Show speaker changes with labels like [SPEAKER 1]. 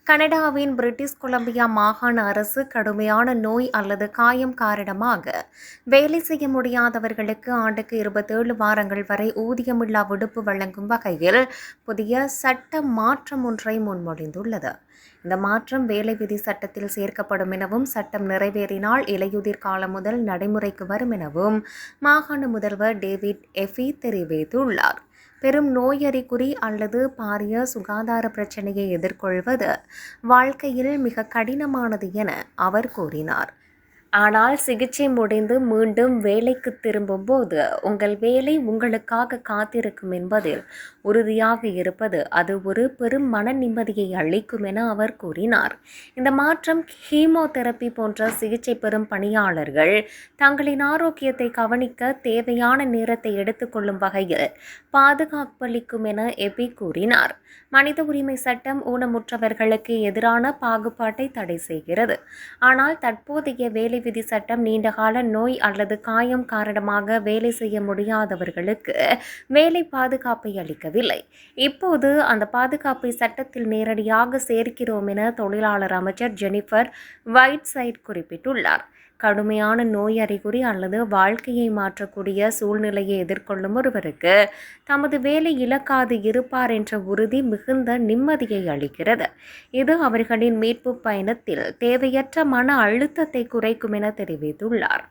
[SPEAKER 1] கனடாவின் British Columbia மாகாண அரசு கடுமையான நோய் அல்லது காயம் காரணமாக வேலை செய்ய முடியாதவர்களுக்கு ஆண்டுக்கு 27 வாரங்கள் வரை ஊதியமில்லா விடுப்பு வழங்கும் வகையில் புதிய சட்ட மாற்றம் ஒன்றை முன்மொழிந்துள்ளது. இந்த மாற்றம் வேலை விதி சட்டத்தில் சேர்க்கப்படும் எனவும் சட்டம் நிறைவேறினால் இலையுதிர் காலம் முதல் நடைமுறைக்கு வரும் எனவும் மாகாண முதல்வர் டேவிட் எஃபி தெரிவித்துள்ளார். பெரும் நோயறிகுறி அல்லது பாரிய சுகாதார பிரச்சினையை எதிர்கொள்வது வாழ்க்கையில் மிக கடினமானது என அவர் கூறினார். ஆனால் சிகிச்சை முடிந்து மீண்டும் வேலைக்கு திரும்பும் போது உங்கள் வேலை உங்களுக்காக காத்திருக்கும் என்பதில் உறுதியாக இருப்பது அது ஒரு பெரும் மன நிம்மதியை அளிக்கும் என அவர் கூறினார். இந்த மாற்றம் கீமோதெரப்பி போன்ற சிகிச்சை பெறும் பணியாளர்கள் தங்களின் ஆரோக்கியத்தை கவனிக்க தேவையான நேரத்தை எடுத்துக்கொள்ளும் வகையில் பாதுகாப்பளிக்கும் என எபி கூறினார். மனித உரிமை சட்டம் ஊனமுற்றவர்களுக்கு எதிரான பாகுபாட்டை தடை செய்கிறது. ஆனால் தற்போதைய வேலை விதி சட்டம் நீண்டகால நோய் அல்லது காயம் காரணமாக வேலை செய்ய முடியாதவர்களுக்கு வேலை பாதுகாப்பை அளிக்கவில்லை. இப்போது அந்த பாதுகாப்பை சட்டத்தில் நேரடியாக சேர்க்கிறோம் என தொழிலாளர் அமைச்சர் ஜெனிஃபர் வைட்சைட் குறிப்பிட்டுள்ளார். கடுமையான நோய் அறிகுறி அல்லது வாழ்க்கையை மாற்றக்கூடிய சூழ்நிலையை எதிர்கொள்ளும் ஒருவருக்கு தமது வேலை இழக்காது இருப்பார் என்ற உறுதி மிகுந்த நிம்மதியை அளிக்கிறது. இது அவர்களின் மீட்பு பயணத்தில் தேவையற்ற மன அழுத்தத்தை குறைக்கும் என தெரிவித்துள்ளார்.